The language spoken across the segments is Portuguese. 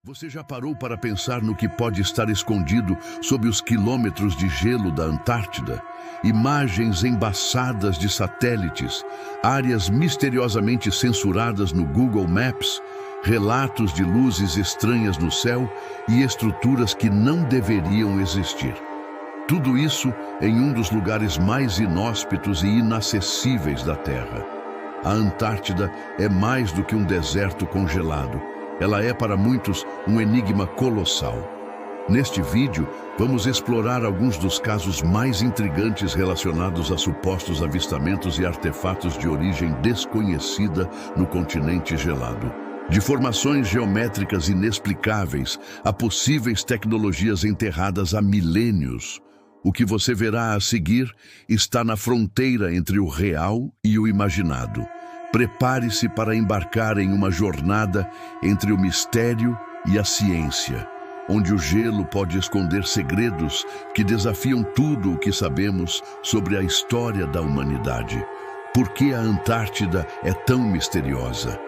Você já parou para pensar no que pode estar escondido sob os quilômetros de gelo da Antártida? Imagens embaçadas de satélites, áreas misteriosamente censuradas no Google Maps, relatos de luzes estranhas no céu e estruturas que não deveriam existir. Tudo isso em um dos lugares mais inóspitos e inacessíveis da Terra. A Antártida é mais do que um deserto congelado. Ela é para muitos um enigma colossal. Neste vídeo, vamos explorar alguns dos casos mais intrigantes relacionados a supostos avistamentos e artefatos de origem desconhecida no continente gelado. De formações geométricas inexplicáveis a possíveis tecnologias enterradas há milênios. O que você verá a seguir está na fronteira entre o real e o imaginado. Prepare-se para embarcar em uma jornada entre o mistério e a ciência, onde o gelo pode esconder segredos que desafiam tudo o que sabemos sobre a história da humanidade. Por que a Antártida é tão misteriosa?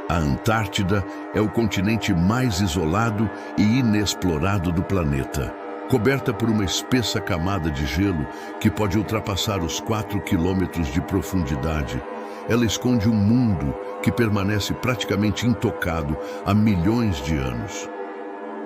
A Antártida é o continente mais isolado e inexplorado do planeta. Coberta por uma espessa camada de gelo que pode ultrapassar os 4 quilômetros de profundidade, ela esconde um mundo que permanece praticamente intocado há milhões de anos.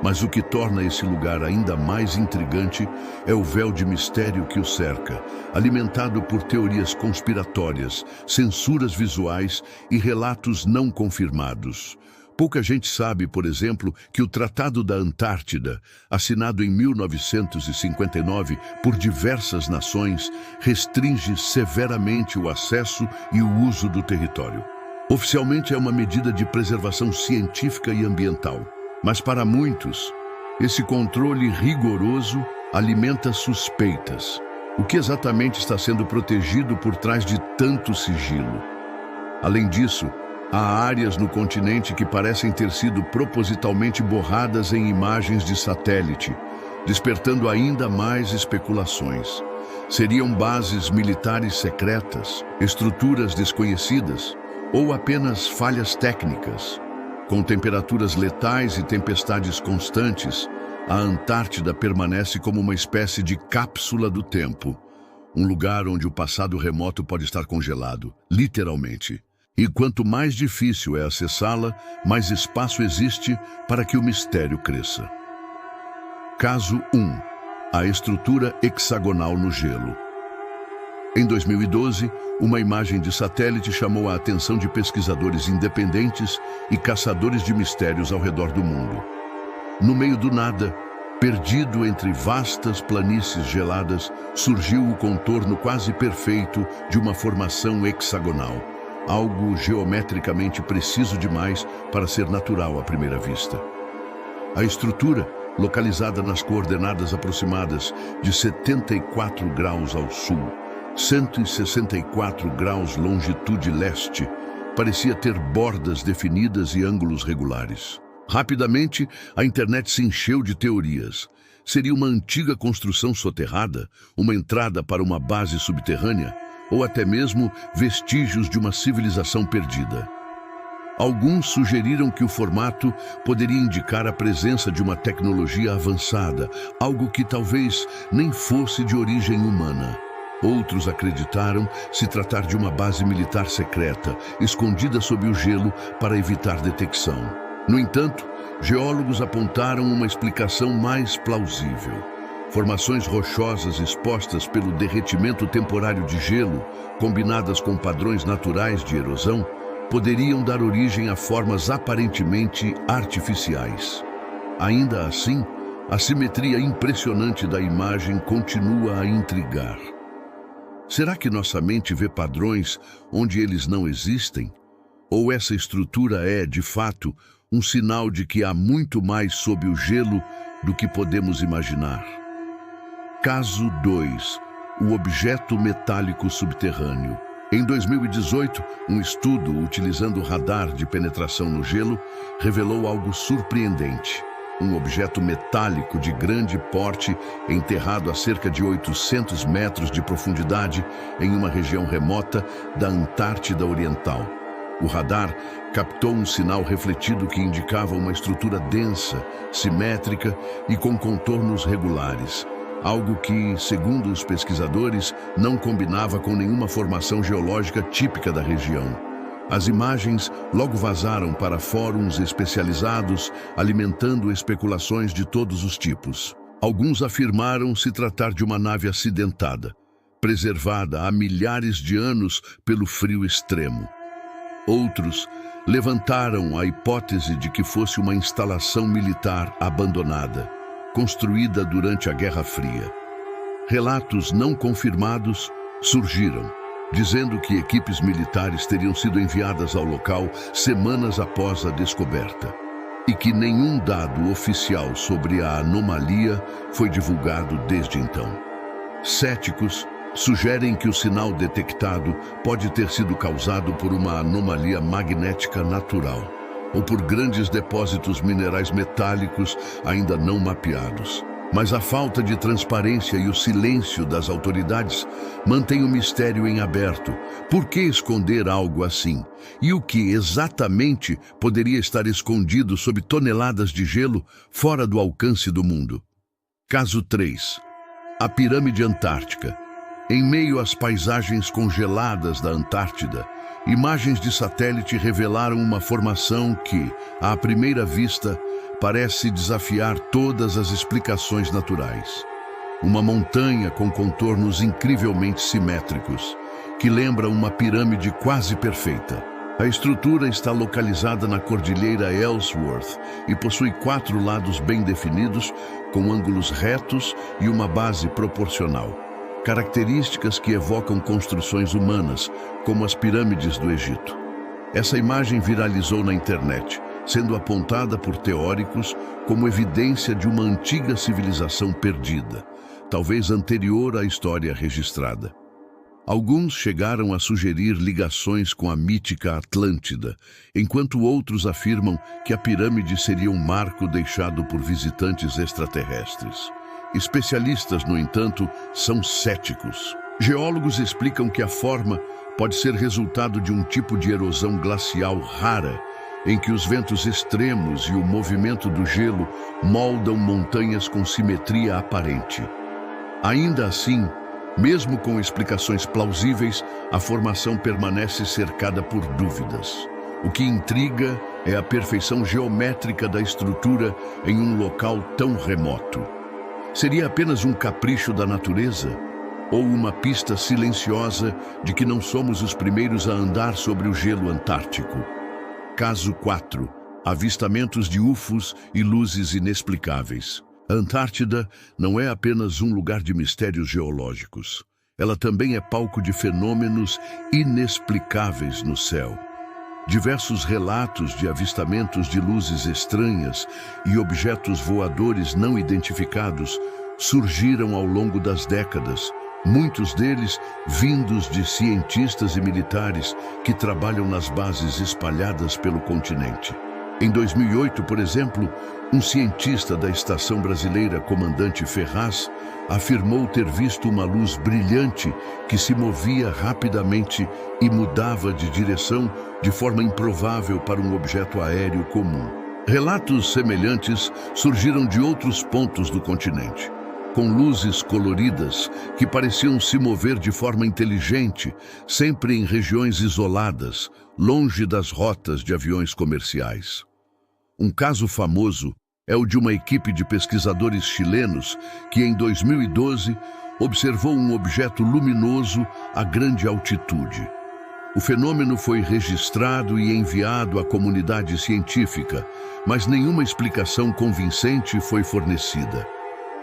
Mas o que torna esse lugar ainda mais intrigante é o véu de mistério que o cerca, alimentado por teorias conspiratórias, censuras visuais e relatos não confirmados. Pouca gente sabe, por exemplo, que o Tratado da Antártida, assinado em 1959 por diversas nações, restringe severamente o acesso e o uso do território. Oficialmente é uma medida de preservação científica e ambiental, mas para muitos, esse controle rigoroso alimenta suspeitas. O que exatamente está sendo protegido por trás de tanto sigilo? Além disso, há áreas no continente que parecem ter sido propositalmente borradas em imagens de satélite, despertando ainda mais especulações. Seriam bases militares secretas, estruturas desconhecidas ou apenas falhas técnicas? Com temperaturas letais e tempestades constantes, a Antártida permanece como uma espécie de cápsula do tempo, um lugar onde o passado remoto pode estar congelado, literalmente. E quanto mais difícil é acessá-la, mais espaço existe para que o mistério cresça. Caso 1. A estrutura hexagonal no gelo. Em 2012, uma imagem de satélite chamou a atenção de pesquisadores independentes e caçadores de mistérios ao redor do mundo. No meio do nada, perdido entre vastas planícies geladas, surgiu o contorno quase perfeito de uma formação hexagonal. Algo geometricamente preciso demais para ser natural à primeira vista. A estrutura, localizada nas coordenadas aproximadas de 74 graus ao sul, 164 graus longitude leste, parecia ter bordas definidas e ângulos regulares. Rapidamente, a internet se encheu de teorias. Seria uma antiga construção soterrada, uma entrada para uma base subterrânea, ou até mesmo vestígios de uma civilização perdida. Alguns sugeriram que o formato poderia indicar a presença de uma tecnologia avançada, algo que talvez nem fosse de origem humana. Outros acreditaram se tratar de uma base militar secreta, escondida sob o gelo para evitar detecção. No entanto, geólogos apontaram uma explicação mais plausível. Formações rochosas expostas pelo derretimento temporário de gelo, combinadas com padrões naturais de erosão, poderiam dar origem a formas aparentemente artificiais. Ainda assim, a simetria impressionante da imagem continua a intrigar. Será que nossa mente vê padrões onde eles não existem? Ou essa estrutura é, de fato, um sinal de que há muito mais sob o gelo do que podemos imaginar? Caso 2. O objeto metálico subterrâneo. Em 2018, um estudo utilizando radar de penetração no gelo revelou algo surpreendente. Um objeto metálico de grande porte enterrado a cerca de 800 metros de profundidade em uma região remota da Antártida Oriental. O radar captou um sinal refletido que indicava uma estrutura densa, simétrica e com contornos regulares. Algo que, segundo os pesquisadores, não combinava com nenhuma formação geológica típica da região. As imagens logo vazaram para fóruns especializados, alimentando especulações de todos os tipos. Alguns afirmaram se tratar de uma nave acidentada, preservada há milhares de anos pelo frio extremo. Outros levantaram a hipótese de que fosse uma instalação militar abandonada, construída durante a Guerra Fria. Relatos não confirmados surgiram, dizendo que equipes militares teriam sido enviadas ao local semanas após a descoberta, e que nenhum dado oficial sobre a anomalia foi divulgado desde então. Céticos sugerem que o sinal detectado pode ter sido causado por uma anomalia magnética natural ou por grandes depósitos minerais metálicos ainda não mapeados. Mas a falta de transparência e o silêncio das autoridades mantém o mistério em aberto. Por que esconder algo assim? E o que exatamente poderia estar escondido sob toneladas de gelo fora do alcance do mundo? Caso 3. A Pirâmide Antártica. Em meio às paisagens congeladas da Antártida, imagens de satélite revelaram uma formação que, à primeira vista, parece desafiar todas as explicações naturais. Uma montanha com contornos incrivelmente simétricos, que lembra uma pirâmide quase perfeita. A estrutura está localizada na Cordilheira Ellsworth e possui 4 lados bem definidos, com ângulos retos e uma base proporcional. Características que evocam construções humanas, como as pirâmides do Egito. Essa imagem viralizou na internet, sendo apontada por teóricos como evidência de uma antiga civilização perdida, talvez anterior à história registrada. Alguns chegaram a sugerir ligações com a mítica Atlântida, enquanto outros afirmam que a pirâmide seria um marco deixado por visitantes extraterrestres. Especialistas, no entanto, são céticos. Geólogos explicam que a forma pode ser resultado de um tipo de erosão glacial rara, em que os ventos extremos e o movimento do gelo moldam montanhas com simetria aparente. Ainda assim, mesmo com explicações plausíveis, a formação permanece cercada por dúvidas. O que intriga é a perfeição geométrica da estrutura em um local tão remoto. Seria apenas um capricho da natureza? Ou uma pista silenciosa de que não somos os primeiros a andar sobre o gelo antártico? Caso 4. Avistamentos de UFOs e luzes inexplicáveis. A Antártida não é apenas um lugar de mistérios geológicos. Ela também é palco de fenômenos inexplicáveis no céu. Diversos relatos de avistamentos de luzes estranhas e objetos voadores não identificados surgiram ao longo das décadas, muitos deles vindos de cientistas e militares que trabalham nas bases espalhadas pelo continente. Em 2008, por exemplo, um cientista da Estação Brasileira Comandante Ferraz afirmou ter visto uma luz brilhante que se movia rapidamente e mudava de direção de forma improvável para um objeto aéreo comum. Relatos semelhantes surgiram de outros pontos do continente, com luzes coloridas que pareciam se mover de forma inteligente, sempre em regiões isoladas, longe das rotas de aviões comerciais. Um caso famoso é o de uma equipe de pesquisadores chilenos que, em 2012, observou um objeto luminoso a grande altitude. O fenômeno foi registrado e enviado à comunidade científica, mas nenhuma explicação convincente foi fornecida.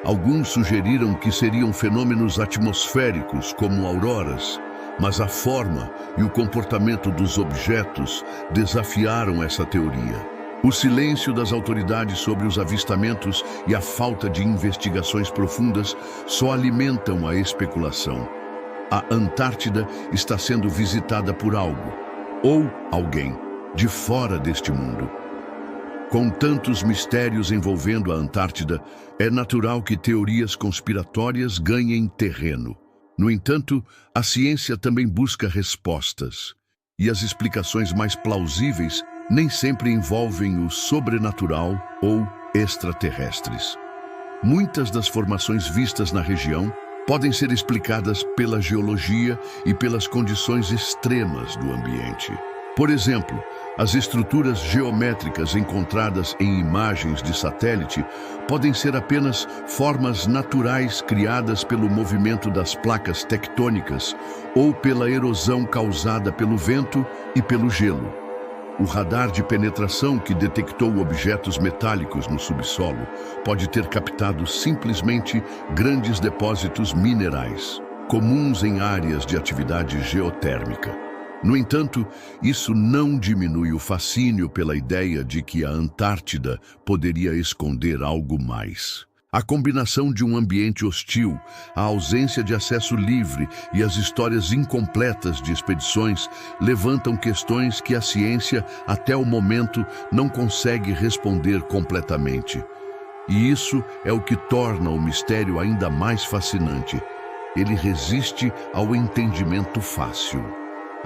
Alguns sugeriram que seriam fenômenos atmosféricos, como auroras, mas a forma e o comportamento dos objetos desafiaram essa teoria. O silêncio das autoridades sobre os avistamentos e a falta de investigações profundas só alimentam a especulação. A Antártida está sendo visitada por algo, ou alguém, de fora deste mundo. Com tantos mistérios envolvendo a Antártida, é natural que teorias conspiratórias ganhem terreno. No entanto, a ciência também busca respostas. E as explicações mais plausíveis nem sempre envolvem o sobrenatural ou extraterrestres. Muitas das formações vistas na região podem ser explicadas pela geologia e pelas condições extremas do ambiente. Por exemplo, as estruturas geométricas encontradas em imagens de satélite podem ser apenas formas naturais criadas pelo movimento das placas tectônicas ou pela erosão causada pelo vento e pelo gelo. O radar de penetração que detectou objetos metálicos no subsolo pode ter captado simplesmente grandes depósitos minerais, comuns em áreas de atividade geotérmica. No entanto, isso não diminui o fascínio pela ideia de que a Antártida poderia esconder algo mais. A combinação de um ambiente hostil, a ausência de acesso livre e as histórias incompletas de expedições levantam questões que a ciência, até o momento, não consegue responder completamente. E isso é o que torna o mistério ainda mais fascinante. Ele resiste ao entendimento fácil.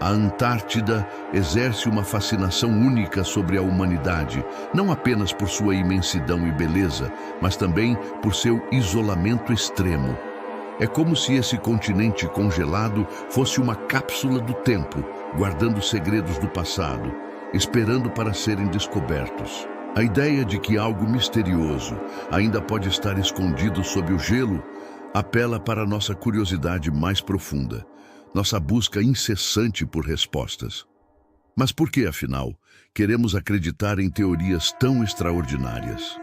A Antártida exerce uma fascinação única sobre a humanidade, não apenas por sua imensidão e beleza, mas também por seu isolamento extremo. É como se esse continente congelado fosse uma cápsula do tempo, guardando segredos do passado, esperando para serem descobertos. A ideia de que algo misterioso ainda pode estar escondido sob o gelo apela para nossa curiosidade mais profunda. Nossa busca incessante por respostas. Mas por que, afinal, queremos acreditar em teorias tão extraordinárias?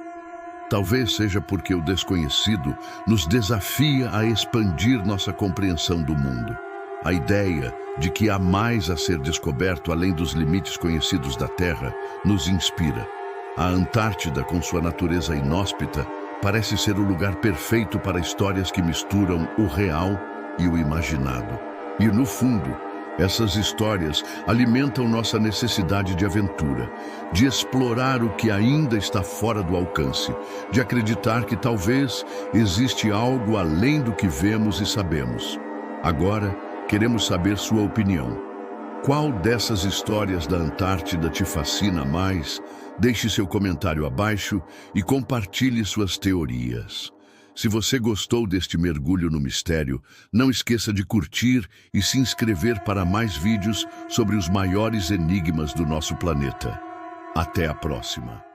Talvez seja porque o desconhecido nos desafia a expandir nossa compreensão do mundo. A ideia de que há mais a ser descoberto além dos limites conhecidos da Terra nos inspira. A Antártida, com sua natureza inóspita, parece ser o lugar perfeito para histórias que misturam o real e o imaginado. E, no fundo, essas histórias alimentam nossa necessidade de aventura, de explorar o que ainda está fora do alcance, de acreditar que talvez existe algo além do que vemos e sabemos. Agora, queremos saber sua opinião. Qual dessas histórias da Antártida te fascina mais? Deixe seu comentário abaixo e compartilhe suas teorias. Se você gostou deste mergulho no mistério, não esqueça de curtir e se inscrever para mais vídeos sobre os maiores enigmas do nosso planeta. Até a próxima!